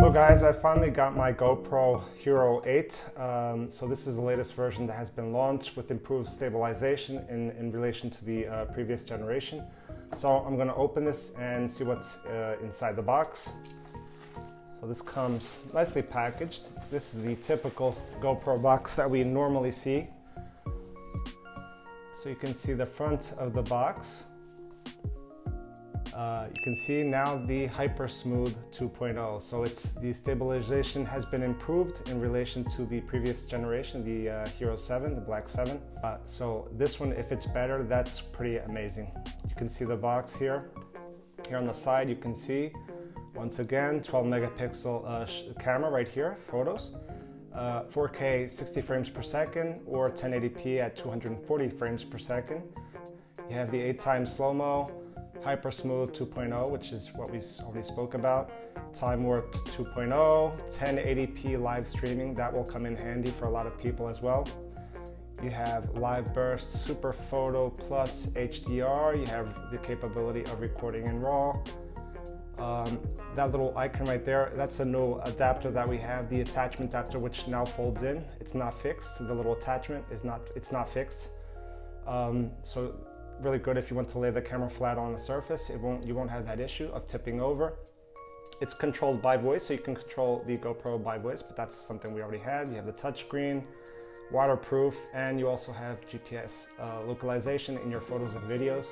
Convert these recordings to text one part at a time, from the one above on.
So guys, I finally got my GoPro Hero 8. So this is the latest version that has been launched with improved stabilization in relation to the previous generation. So I'm going to open this and see what's inside the box. So this comes nicely packaged. This is the typical GoPro box that we normally see. So you can see the front of the box. You can see now the Hyper Smooth 2.0. So the stabilization has been improved in relation to the previous generation, the Hero 7, the Black 7. So this one, if it's better, that's pretty amazing. You can see the box here. Here on the side, you can see, once again, 12 megapixel camera right here, photos. 4K 60 frames per second or 1080p at 240 frames per second. You have the 8x slow-mo, Hyper Smooth 2.0, which is what we already spoke about, Time-Lapse 2.0, 1080p live streaming, that will come in handy for a lot of people as well. You have Live Burst Super Photo Plus HDR, you have the capability of recording in RAW. That little icon right there, that's a new adapter that we have, the attachment adapter, which now folds in. It's not fixed, the little attachment is not fixed. So really good if you want to lay the camera flat on the surface. You won't have that issue of tipping over. It's controlled by voice, so you can control the GoPro by voice, but that's something we already had. You have the touchscreen, waterproof, and you also have GPS localization in your photos and videos.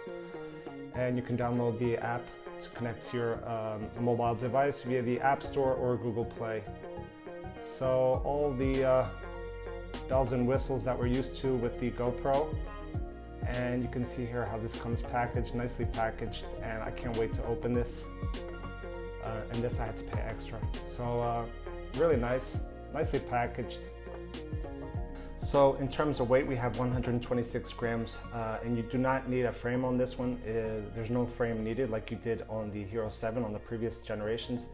And you can download the app to connect to your mobile device via the App Store or Google Play. So all the bells and whistles that we're used to with the GoPro. And you can see here how this comes packaged, nicely packaged, and I can't wait to open this. And this I had to pay extra. So really nice, nicely packaged. So in terms of weight, we have 126 grams, and you do not need a frame on this one. There's no frame needed like you did on the Hero 7 on the previous generations.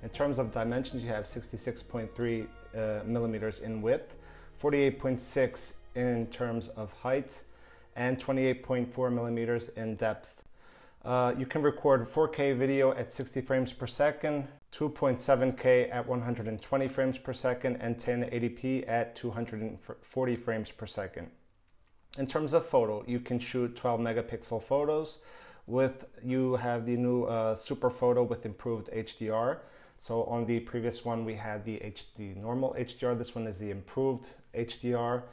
In terms of dimensions, you have 66.3 millimeters in width, 48.6 in terms of height, and 28.4 millimeters in depth. You can record 4K video at 60 frames per second, 2.7K at 120 frames per second, and 1080p at 240 frames per second. In terms of photo, you can shoot 12 megapixel photos. You have the new Super Photo with improved HDR. So on the previous one, we had the normal HDR. This one is the improved HDR.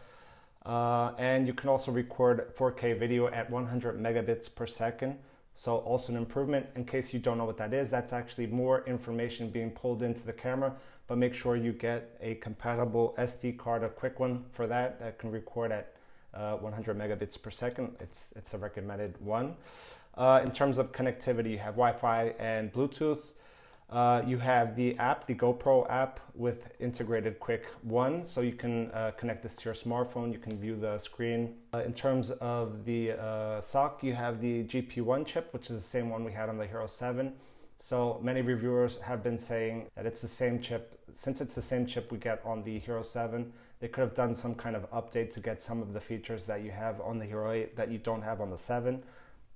And you can also record 4K video at 100 megabits per second. So also an improvement. In case you don't know what that is, that's actually more information being pulled into the camera, but make sure you get a compatible SD card, a quick one for that can record at 100 megabits per second. It's a recommended one. In terms of connectivity, you have Wi-Fi and Bluetooth. You have the app, the GoPro app with integrated Quick 1, so you can connect this to your smartphone, you can view the screen. In terms of the SoC, you have the GP1 chip, which is the same one we had on the Hero 7. So many reviewers have been saying that it's the same chip. Since it's the same chip we get on the Hero 7, they could have done some kind of update to get some of the features that you have on the Hero 8 that you don't have on the 7.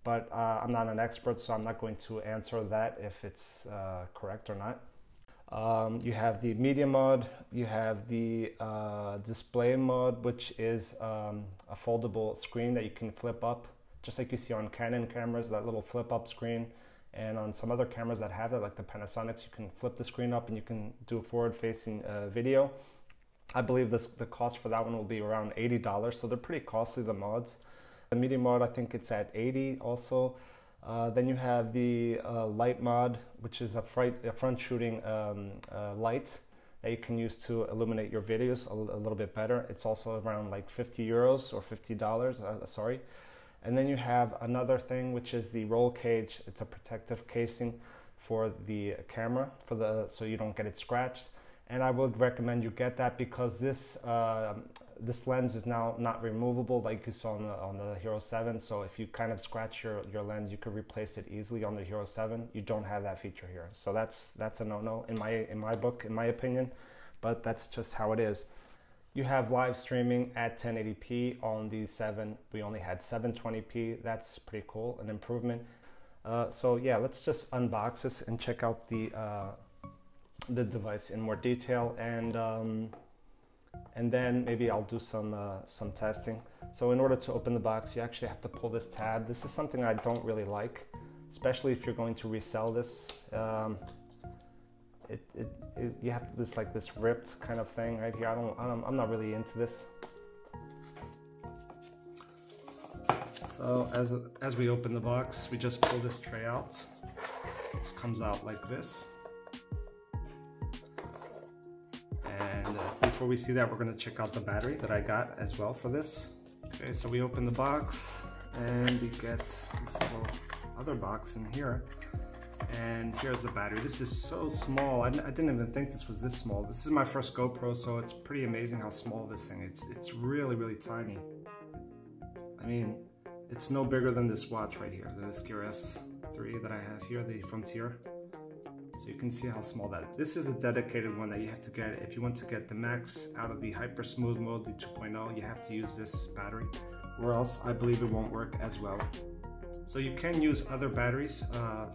But I'm not an expert, so I'm not going to answer that if it's correct or not. You have the media mode, you have the display mode, which is a foldable screen that you can flip up, just like you see on Canon cameras, that little flip up screen. And on some other cameras that have it, like the Panasonics, you can flip the screen up and you can do forward facing video. I believe the cost for that one will be around $80, so they're pretty costly, the mods. The media mode, I think it's at 80 also. Then you have the light mod, which is a front shooting light that you can use to illuminate your videos a little bit better. It's also around like 50 euros or $50, sorry. And then you have another thing, which is the roll cage. It's a protective casing for the camera, so you don't get it scratched. And I would recommend you get that because this lens is now not removable like you saw on the Hero 7. So if you kind of scratch your lens, you could replace it easily on the Hero 7. You don't have that feature here. So that's a no-no in my book, in my opinion, but that's just how it is. You have live streaming at 1080p on the 7. We only had 720p. That's pretty cool, an improvement. So yeah, let's just unbox this and check out the the device in more detail, and then maybe I'll do some testing. So in order to open the box, you actually have to pull this tab. This is something I don't really like, especially if you're going to resell this. You have this ripped kind of thing right here. I'm not really into this. So as we open the box, we just pull this tray out. This comes out like this. And before we see that, we're going to check out the battery that I got as well for this. Okay, so we open the box and we get this little other box in here. And here's the battery. This is so small. I didn't even think this was this small. This is my first GoPro, so it's pretty amazing how small this thing is. It's really, really tiny. I mean, it's no bigger than this watch right here, this Gear S3 that I have here, the Frontier. So you can see how small that is. This is a dedicated one that you have to get. If you want to get the max out of the hyper smooth mode, the 2.0, you have to use this battery, or else I believe it won't work as well. So you can use other batteries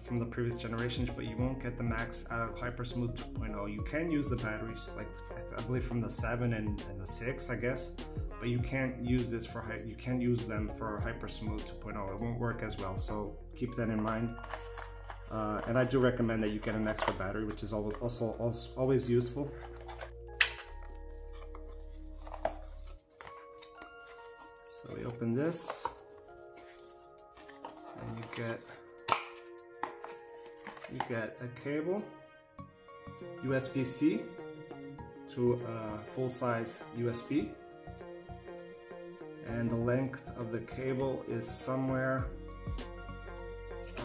from the previous generations, but you won't get the max out of hyper smooth 2.0. You can use the batteries, like I believe from the 7 and the 6, I guess, but you can't use this for you can't use them for hyper smooth 2.0. It won't work as well, so keep that in mind. And I do recommend that you get an extra battery, which is always useful. So we open this, and you get a cable, USB-C to a full-size USB, and the length of the cable is somewhere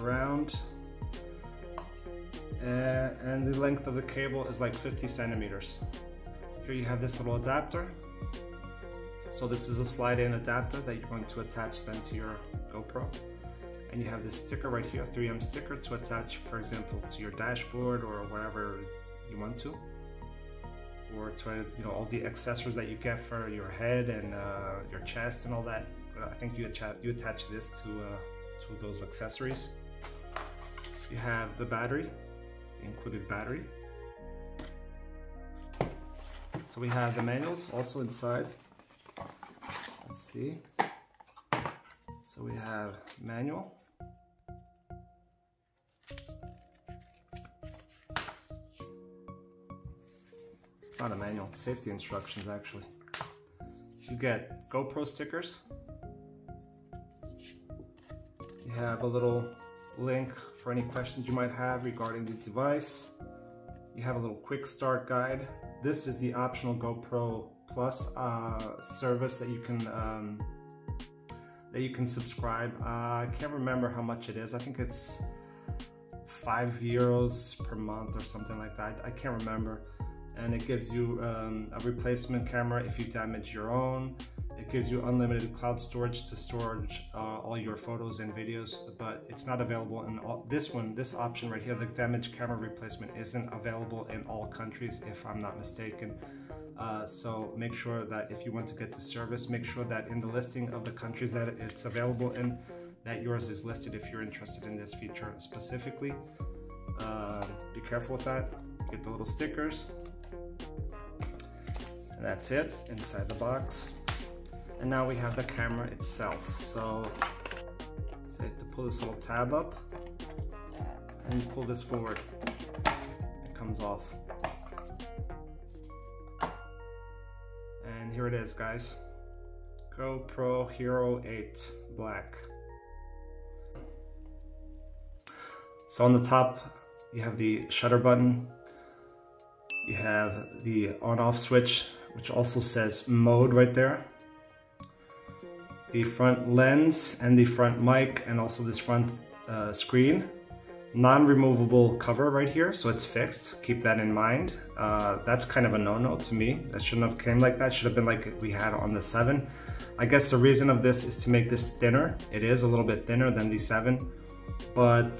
around, and the length of the cable is like 50 centimeters. Here you have this little adapter. So this is a slide-in adapter that you're going to attach then to your GoPro. And you have this sticker right here, a 3M sticker to attach, for example, to your dashboard or wherever you want to. Or to, all the accessories that you get for your head and your chest and all that. I think you attach this to those accessories. You have the battery, included battery. So we have the manuals also inside. Let's see. So we have manual. It's not a manual, it's safety instructions actually. You get GoPro stickers. You have a little link for any questions you might have regarding the device. You have a little quick start guide. This is the optional GoPro Plus service that you can subscribe. I can't remember how much it is. I think it's €5 per month or something like that. I can't remember. And it gives you a replacement camera if you damage your own. It gives you unlimited cloud storage to store all your photos and videos, but it's not available in all. This option right here, the damaged camera replacement, isn't available in all countries, if I'm not mistaken. So make sure that if you want to get the service, make sure that in the listing of the countries that it's available in, that yours is listed if you're interested in this feature specifically. Be careful with that. Get the little stickers. And that's it inside the box. And now we have the camera itself. So you have to pull this little tab up and you pull this forward. It comes off. And here it is, guys. GoPro Hero 8 Black. So on the top, you have the shutter button. You have the on-off switch, which also says mode right there. The front lens and the front mic, and also this front screen. Non-removable cover right here, so it's fixed. Keep that in mind. That's kind of a no-no to me. That shouldn't have came like that. Should have been like we had on the 7. I guess the reason of this is to make this thinner. It is a little bit thinner than the 7, but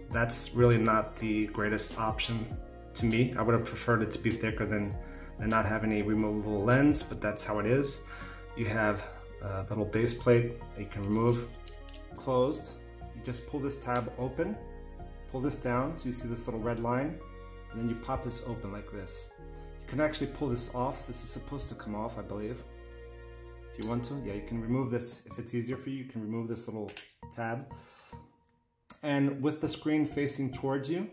that's really not the greatest option to me. I would have preferred it to be thicker than not have any removable lens, but that's how it is. You have the little base plate that you can remove. Closed. You just pull this tab open, pull this down so you see this little red line, and then you pop this open like this. You can actually pull this off. This is supposed to come off, I believe. If you want to, yeah, you can remove this. If it's easier for you, you can remove this little tab. And with the screen facing towards you,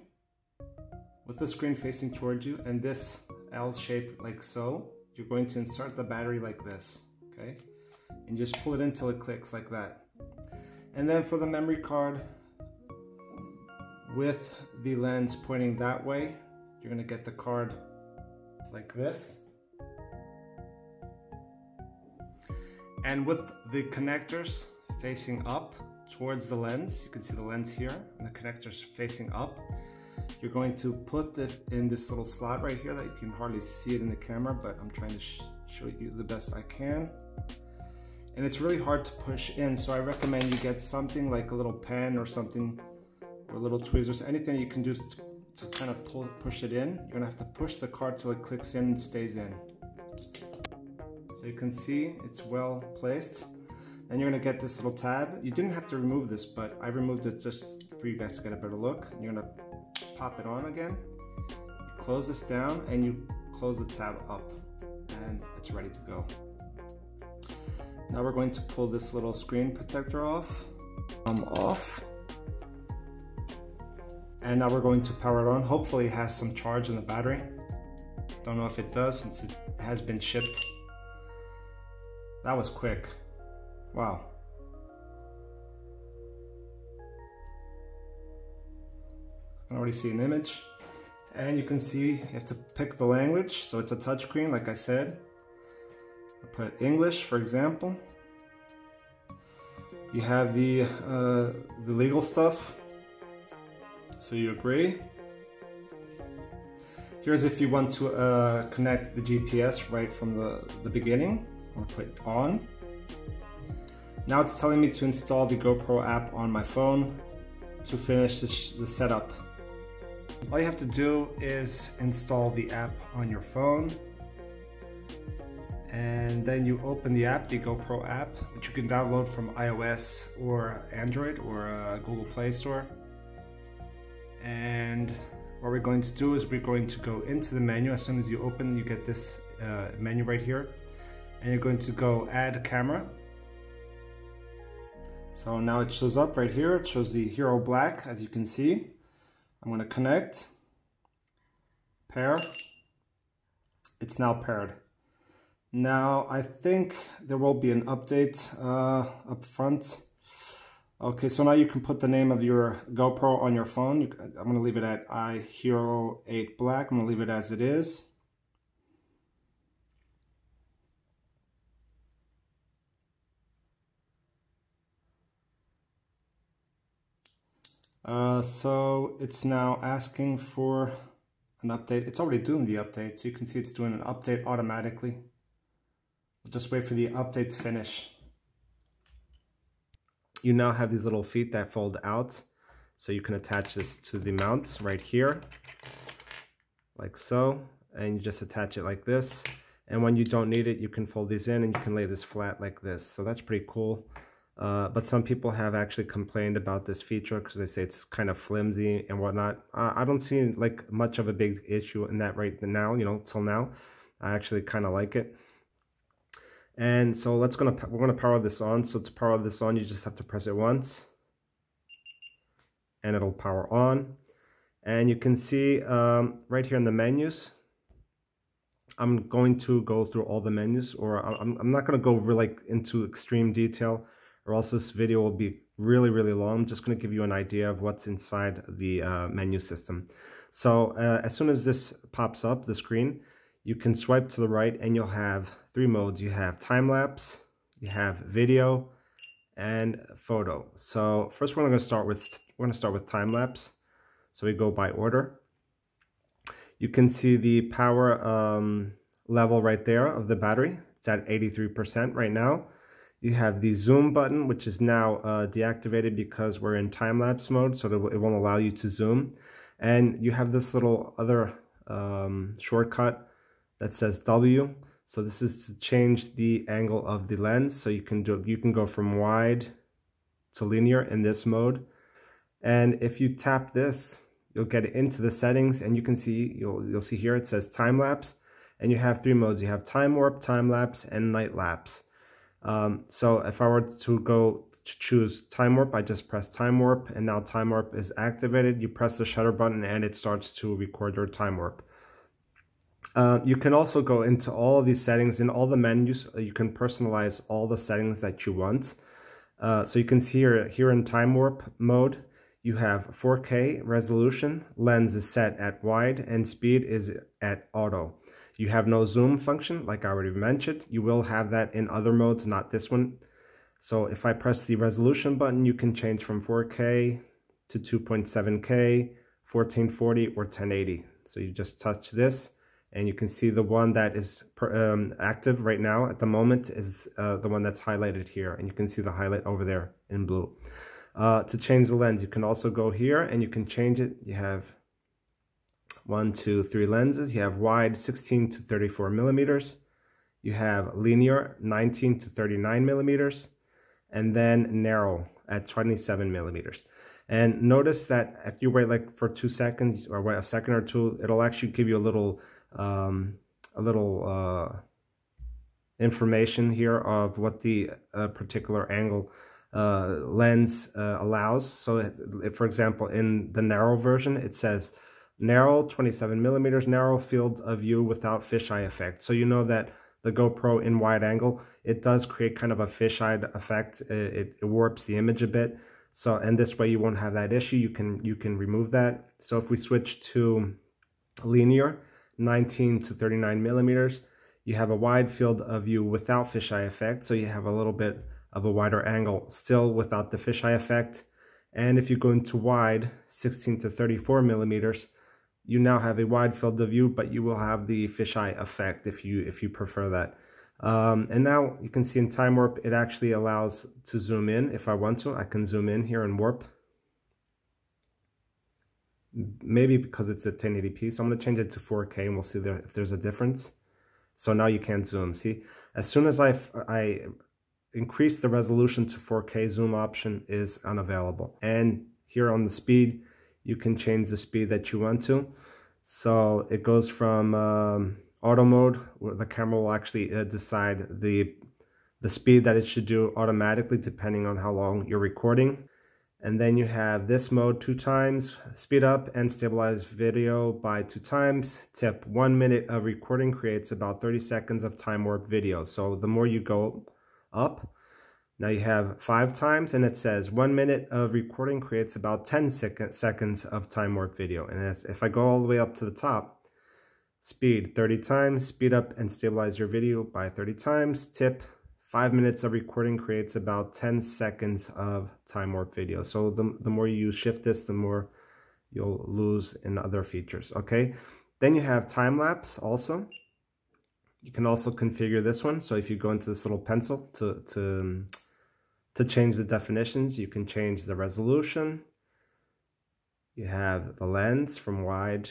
and this L shape like so, you're going to insert the battery like this, okay? And just pull it in till it clicks like that. And then for the memory card, with the lens pointing that way, you're gonna get the card like this. And with the connectors facing up towards the lens, you can see the lens here, and the connectors facing up, you're going to put this in this little slot right here that you can hardly see it in the camera, but I'm trying to show you the best I can. And it's really hard to push in, so I recommend you get something like a little pen or something, or little tweezers, anything you can do to kind of push it in. You're gonna have to push the card till it clicks in and stays in. So you can see it's well placed. Then you're gonna get this little tab. You didn't have to remove this, but I removed it just for you guys to get a better look. You're gonna pop it on again. You close this down and you close the tab up, and it's ready to go. Now we're going to pull this little screen protector off. And now we're going to power it on. Hopefully it has some charge in the battery. Don't know if it does since it has been shipped. That was quick. Wow. I can already see an image. And you can see you have to pick the language. So it's a touchscreen, like I said. I'll put English, for example. You have the legal stuff. So you agree. Here's if you want to connect the GPS right from the beginning. I'm gonna put it on. Now it's telling me to install the GoPro app on my phone to finish the setup. All you have to do is install the app on your phone. And then you open the app, the GoPro app, which you can download from iOS or Android or Google Play Store. And what we're going to do is we're going to go into the menu. As soon as you open, you get this menu right here. And you're going to go add camera. So now it shows up right here. It shows the Hero Black, as you can see. I'm going to connect, pair. It's now paired. Now I think there will be an update up front. Okay, so now you can put the name of your GoPro on your phone. I'm going to leave it at iHero 8 Black. I'm going to leave it as it is. So it's now asking for an update. It's already doing the update, so you can see it's doing an update automatically. We'll just wait for the update to finish. You now have these little feet that fold out, so you can attach this to the mount right here, like so, and you just attach it like this. And when you don't need it, you can fold these in and you can lay this flat like this. So that's pretty cool. But some people have actually complained about this feature because they say it's kind of flimsy and whatnot. I don't see like much of a big issue in that right now, you know, till now. I actually kind of like it. And so we're gonna power this on. So to power this on, you just have to press it once and it'll power on. And you can see right here in the menus, I'm going to go through all the menus, or I'm not going to go really into extreme detail, or else this video will be really, really long. I'm just going to give you an idea of what's inside the menu system. So as soon as this pops up, the screen, you can swipe to the right and you'll have 3 modes. You have time-lapse, you have video, and photo. So first we're going to start with time-lapse. So we go by order. You can see the power level right there of the battery. It's at 83% right now. You have the zoom button, which is now deactivated because we're in time-lapse mode, so it won't allow you to zoom. And you have this little other shortcut that says W. So this is to change the angle of the lens. So you can go from wide to linear in this mode. And if you tap this, you'll get into the settings, and you can see, you'll see here it says time lapse, and you have 3 modes. You have time warp, time lapse, and night lapse. So if I were to go to choose time warp, I just press time warp, and now time warp is activated. You press the shutter button and it starts to record your time warp. You can also go into all of these settings in all the menus. You can personalize all the settings that you want. So you can see here in time warp mode, you have 4K resolution, lens is set at wide, and speed is at auto. You have no zoom function, like I already mentioned. You will have that in other modes, not this one. So if I press the resolution button, you can change from 4K to 2.7K, 1440, or 1080. So you just touch this, and you can see the one that is active right now at the moment is the one that's highlighted here. And you can see the highlight over there in blue. To change the lens, you can also go here and you can change it. You have 1, 2, 3 lenses. You have wide 16 to 34 millimeters. You have linear 19 to 39 millimeters. And then narrow at 27 millimeters. And notice that if you wait like for 2 seconds or wait a second or two, it'll actually give you a little information here of what the particular angle lens allows. So for example, in the narrow version, it says narrow 27 millimeters, narrow field of view without fisheye effect. So you know that the GoPro in wide angle, it does create kind of a fisheye effect. It warps the image a bit. So, and this way you won't have that issue. You can remove that. So if we switch to linear, 19 to 39 millimeters, you have a wide field of view without fisheye effect. So you have a little bit of a wider angle, still without the fisheye effect. And if you go into wide, 16 to 34 millimeters, you now have a wide field of view, but you will have the fisheye effect if you prefer that. And now you can see in time warp, it actually allows to zoom in. If I want to, I can zoom in here and warp. Maybe because it's a 1080p, so I'm going to change it to 4K and we'll see there if there's a difference. So now you can't zoom. See, as soon as I increase the resolution to 4K, zoom option is unavailable. And here on the speed, you can change the speed that you want to. So it goes from auto mode, where the camera will actually decide the speed that it should do automatically depending on how long you're recording. And then you have this mode 2 times, speed up and stabilize video by 2 times. Tip: 1 minute of recording creates about 30 seconds of time warp video. So the more you go up, now you have 5 times, and it says 1 minute of recording creates about 10 seconds of time warp video. And if I go all the way up to the top, speed 30 times, speed up and stabilize your video by 30 times. Tip: 5 minutes of recording creates about 10 seconds of time warp video. So the more you shift this, the more you'll lose in other features, okay? Then you have time lapse also. You can also configure this one. So if you go into this little pencil to change the definitions, you can change the resolution. You have the lens from wide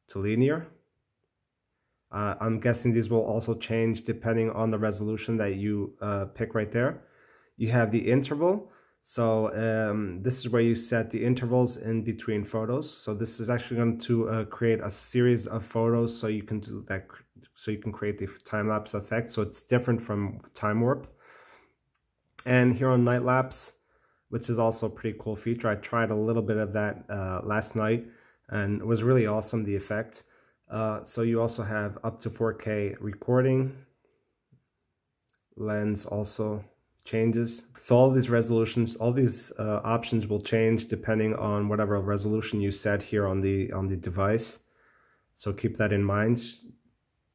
to linear. I'm guessing these will also change depending on the resolution that you pick right there. You have the interval. So this is where you set the intervals in between photos. So this is actually going to create a series of photos, so you can do that. So you can create the time-lapse effect. So it's different from time warp. And here on night lapse, which is also a pretty cool feature. I tried a little bit of that last night, and it was really awesome, the effect. So you also have up to 4K recording. Lens also changes. So all these resolutions, all these options will change depending on whatever resolution you set here on the device. So keep that in mind.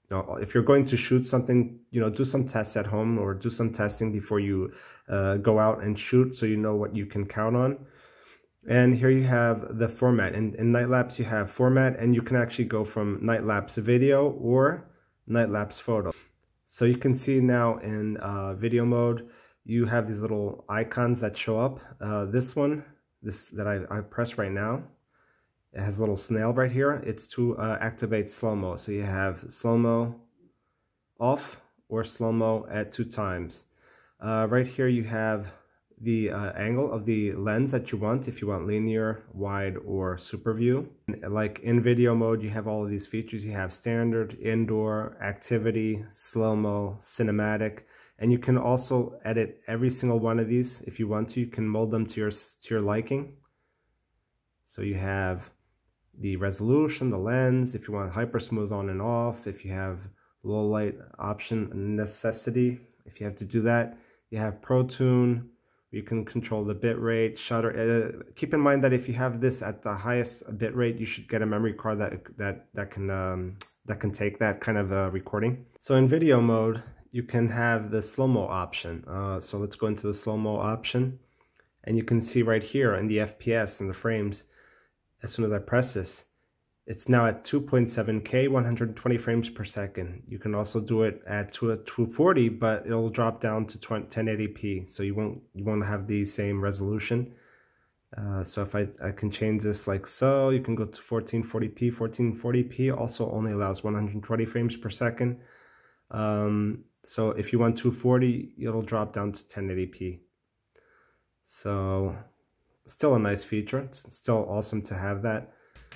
You know, if you're going to shoot something, you know, do some tests at home or do some testing before you go out and shoot, so you know what you can count on. And here you have the format. In night lapse, you have format, and you can actually go from night lapse video or night lapse photo. So you can see now in video mode, you have these little icons that show up. This one, that I press right now, it has a little snail right here. It's to activate slow-mo. So you have slow-mo off or slow-mo at 2 times. Right here you have the angle of the lens that you want, if you want linear, wide, or super view. Like in video mode, you have all of these features. You have standard, indoor, activity, slow-mo, cinematic, and you can also edit every single one of these if you want to. You can mold them to your liking. So you have the resolution, the lens, if you want hyper smooth on and off, if you have low light option necessity, if you have to do that. You have Pro Tune. You can control the bit rate, shutter. Keep in mind that if you have this at the highest bit rate, you should get a memory card that can take that kind of recording. So in video mode, you can have the slow-mo option. So let's go into the slow-mo option, and you can see right here in the FPS and the frames, as soon as I press this, it's now at 2.7K, 120 frames per second. You can also do it at 240, but it'll drop down to 1080p, so you won't have the same resolution. So if I can change this like so, you can go to 1440p. 1440p also only allows 120 frames per second. So if you want 240, it'll drop down to 1080p. So still a nice feature. It's still awesome to have that.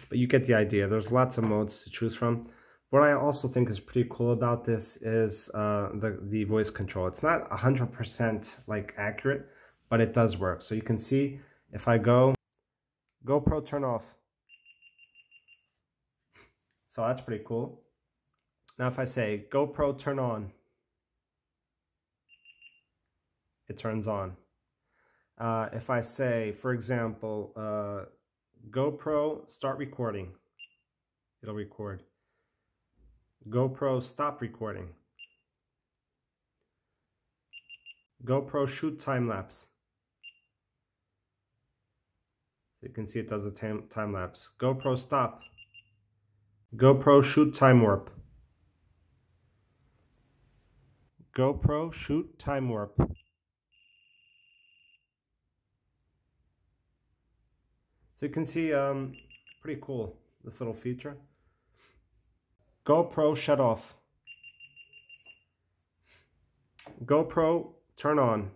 But you get the idea. There's lots of modes to choose from. What I also think is pretty cool about this is the voice control. It's not 100% like accurate, but it does work. So you can see if I go, GoPro turn off. So that's pretty cool. Now if I say GoPro turn on, it turns on. If I say, for example, GoPro start recording, it'll record. GoPro stop recording. GoPro shoot time-lapse. So you can see it does a time-lapse. GoPro stop. GoPro shoot time warp. GoPro shoot time warp. So you can see, pretty cool, this little feature. GoPro shut off. GoPro turn on.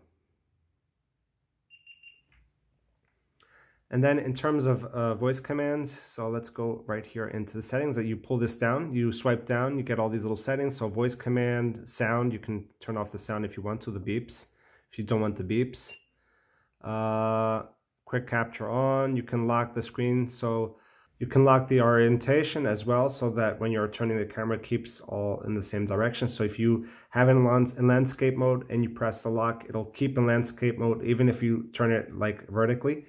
And then in terms of voice commands, so let's go right here into the settings. That you pull this down, you swipe down, you get all these little settings. So voice command, sound, you can turn off the sound if you want to, the beeps, if you don't want the beeps. Quick capture on, you can lock the screen, so you can lock the orientation as well, so that when you're turning the camera, it keeps all in the same direction. So if you have it in landscape mode and you press the lock, it'll keep in landscape mode even if you turn it like vertically.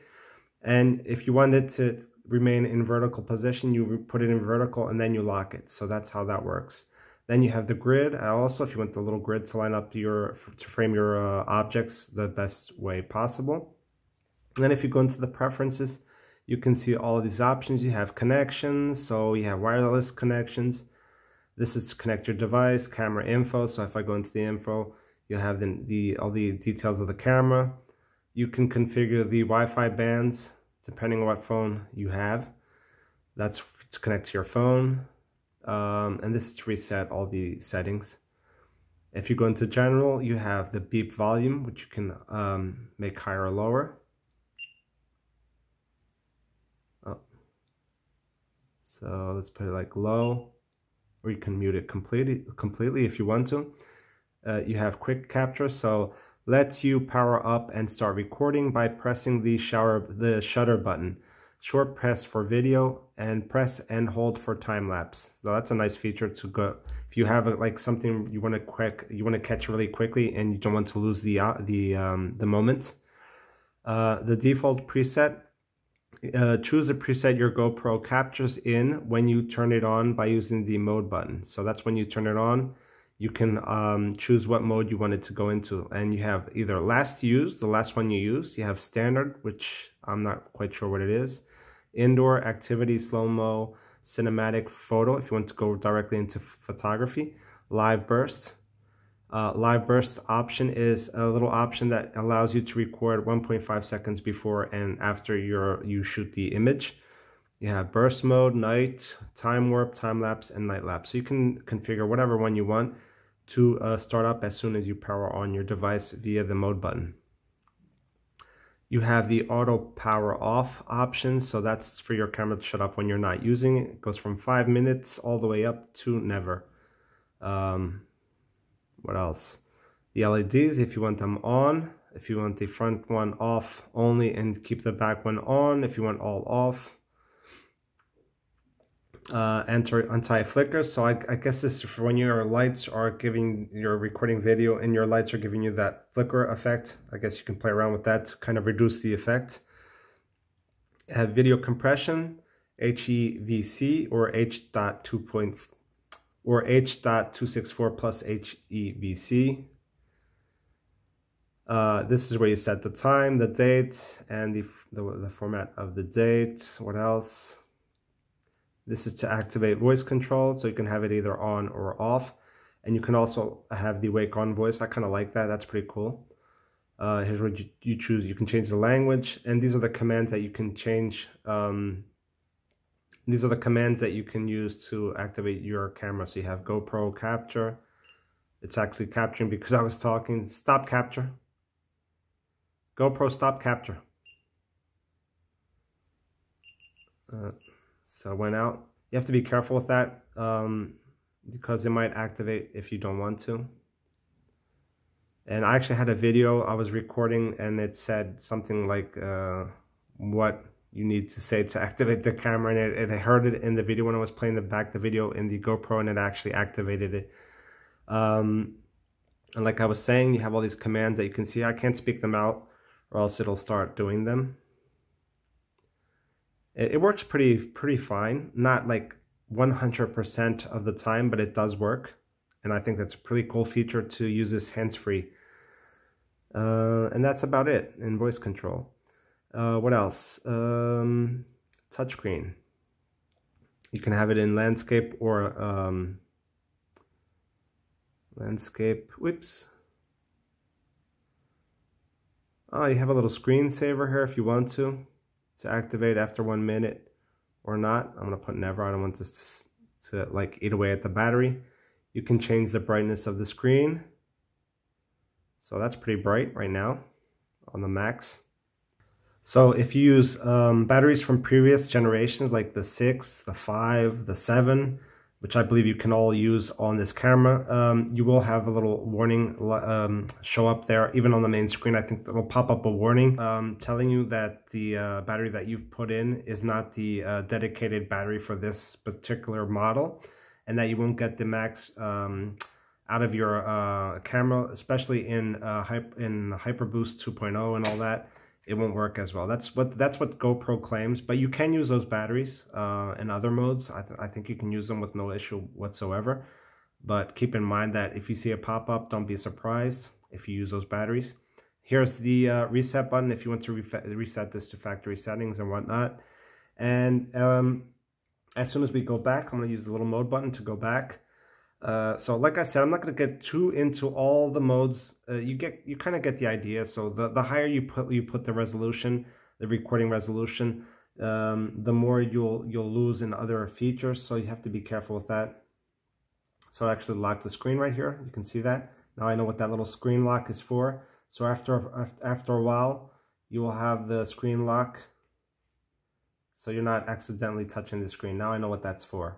And if you want it to remain in vertical position, you put it in vertical and then you lock it. So that's how that works. Then you have the grid. Also, if you want the little grid to line up to frame your objects the best way possible. And then if you go into the preferences, you can see all of these options. You have connections, so you have wireless connections. This is to connect your device, camera info. So if I go into the info, you'll have all the details of the camera. You can configure the Wi-Fi bands depending on what phone you have. That's to connect to your phone. And this is to reset all the settings. If you go into general, you have the beep volume, which you can make higher or lower. So let's put it like low, or you can mute it completely if you want to. You have quick capture, so lets you power up and start recording by pressing the shutter button. Short press for video and press and hold for time lapse. So that's a nice feature to go if you have like something you want to catch really quickly and you don't want to lose the moment. The default preset. Choose a preset your GoPro captures in when you turn it on by using the mode button. So that's when you turn it on, you can choose what mode you want it to go into. And you have either last used, the last one you used. You have standard, which I'm not quite sure what it is. Indoor, activity, slow-mo, cinematic, photo, if you want to go directly into photography. Live burst. Live burst option is a little option that allows you to record 1.5 seconds before and after you shoot the image. You have burst mode, night, time warp, time lapse, and night lapse. So you can configure whatever one you want to start up as soon as you power on your device via the mode button. You have the auto power off option, so that's for your camera to shut off when you're not using it. It goes from 5 minutes all the way up to never. What else? The LEDs, if you want them on, if you want the front one off only and keep the back one on, if you want all off. Anti-flicker, so I guess this is for when your lights are giving, you're recording video and your lights are giving you that flicker effect. I guess you can play around with that to kind of reduce the effect. Have video compression, HEVC or H.2 or H.264 plus HEVC. This is where you set the time, the date, and the format of the date. What else? This is to activate voice control, so you can have it either on or off. And you can also have the wake on voice. I kind of like that. That's pretty cool. Here's what you choose. You can change the language, and these are the commands that you can change. These are the commands that you can use to activate your camera. So you have GoPro capture. It's actually capturing because I was talking. Stop capture. GoPro stop capture. So it went out. You have to be careful with that because it might activate if you don't want to. And I actually had a video I was recording and it said something like what you need to say to activate the camera, and I heard it in the video when I was playing the video in the GoPro, and it actually activated it. And like I was saying, you have all these commands that you can see. I can't speak them out or else it'll start doing them. It works pretty fine, not like 100% of the time, but it does work. And I think that's a pretty cool feature to use this hands-free. And that's about it in voice control. What else? Touchscreen. You can have it in landscape or landscape. Whoops. Oh, you have a little screensaver here if you want to activate after 1 minute or not. I'm gonna put never. I don't want this to like eat away at the battery. You can change the brightness of the screen. So that's pretty bright right now on the max. So if you use batteries from previous generations like the 6, the 5, the 7, which I believe you can all use on this camera, you will have a little warning show up there, even on the main screen. I think it'll pop up a warning telling you that the battery that you've put in is not the dedicated battery for this particular model, and that you won't get the max out of your camera, especially in HyperBoost 2.0 and all that. It won't work as well. That's what GoPro claims, but you can use those batteries in other modes. I think you can use them with no issue whatsoever. But keep in mind that if you see a pop-up, don't be surprised if you use those batteries. Here's the reset button if you want to reset this to factory settings and whatnot. And as soon as we go back, I'm going to use the little mode button to go back. So like I said, I'm not going to get too into all the modes. You kind of get the idea. So the higher you put the resolution, the recording resolution, the more you'll lose in other features. So you have to be careful with that. So I actually locked the screen right here. You can see that. Now I know what that little screen lock is for. So after a while, you will have the screen lock. So you're not accidentally touching the screen. Now I know what that's for.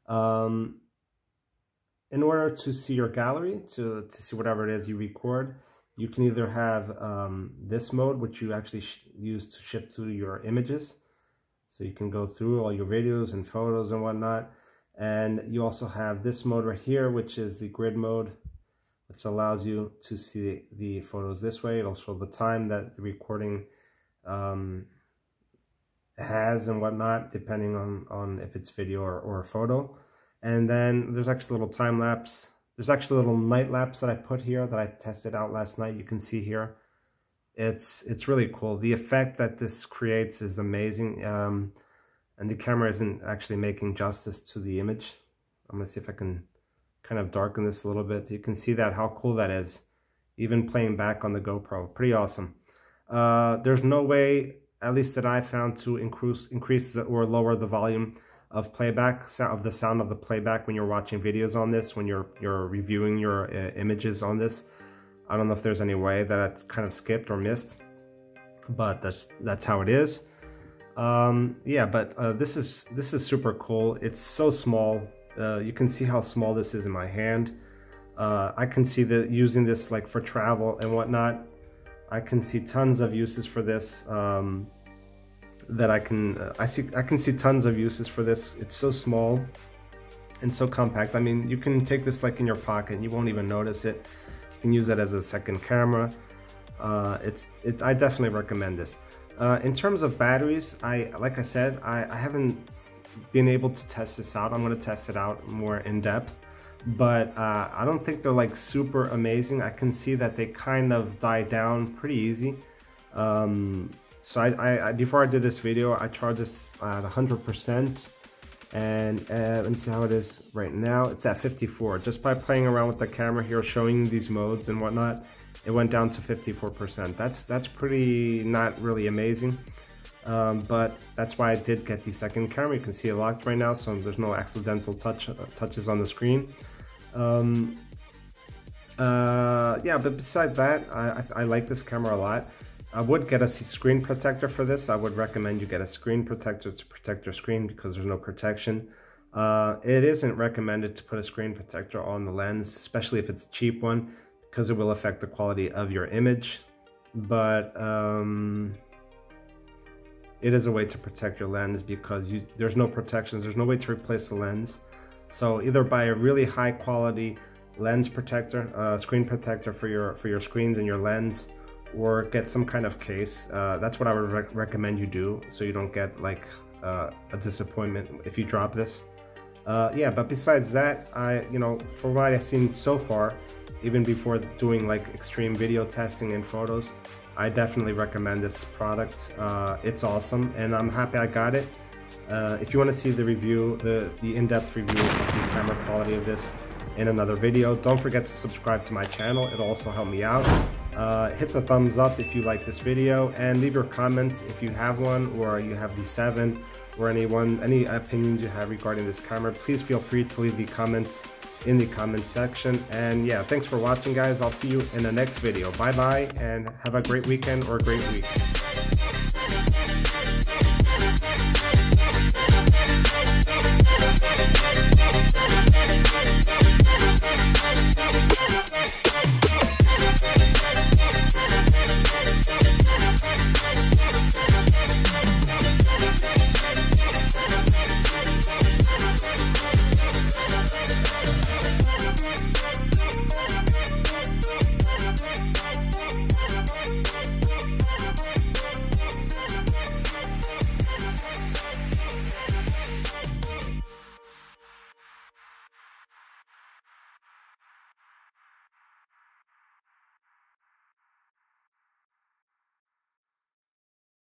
In order to see your gallery, to see whatever it is you record, you can either have this mode, which you actually use to shift through your images. So you can go through all your videos and photos and whatnot. And you also have this mode right here, which is the grid mode, which allows you to see the photos this way. It'll show the time that the recording has and whatnot, depending on if it's video or a photo. And then there's actually a little time lapse. There's actually a little night lapse that I put here that I tested out last night. You can see here. It's really cool. The effect that this creates is amazing. And the camera isn't actually making justice to the image. I'm gonna see if I can kind of darken this a little bit. You can see that, how cool that is. Even playing back on the GoPro, pretty awesome. There's no way, at least that I found, to increase or lower the volume of playback, of the sound of the playback when you're watching videos on this, when you're reviewing your images on this. I don't know if there's any way that I kind of skipped or missed, but that's how it is. Yeah, but this is super cool. It's so small. You can see how small this is in my hand. I can see that using this like for travel and whatnot. I can see tons of uses for this. I can see tons of uses for this. It's so small and so compact. I mean, you can take this like in your pocket and you won't even notice it. You can use it as a second camera. I definitely recommend this. In terms of batteries, like I said, I haven't been able to test this out. I'm going to test it out more in depth, but I don't think they're like super amazing. I can see that they kind of die down pretty easy. So I before I did this video, I charged this at 100%, and let me see how it is right now. It's at 54. Just by playing around with the camera here, showing these modes and whatnot, it went down to 54%. That's pretty not really amazing, but that's why I did get the second camera. You can see it locked right now, so there's no accidental touches on the screen. Yeah, but besides that, I like this camera a lot. I would get a screen protector for this. I would recommend you get a screen protector to protect your screen because there's no protection. It isn't recommended to put a screen protector on the lens, especially if it's a cheap one, because it will affect the quality of your image. But it is a way to protect your lens because there's no protections. There's no way to replace the lens. So either buy a really high quality lens protector, screen protector for your screens and your lens, or get some kind of case. That's what I would recommend you do, so you don't get like a disappointment if you drop this. Yeah, but besides that, for what I've seen so far, even before doing like extreme video testing and photos, I definitely recommend this product. It's awesome, and I'm happy I got it. If you want to see the review, the in-depth review of the camera quality of this in another video, don't forget to subscribe to my channel. It'll also help me out. Hit the thumbs up if you like this video, and leave your comments if you have one, or you have the 7, or any opinions you have regarding this camera. Please feel free to leave the comments in the comment section. And yeah, thanks for watching, guys. I'll see you in the next video. Bye bye, and have a great weekend or a great week.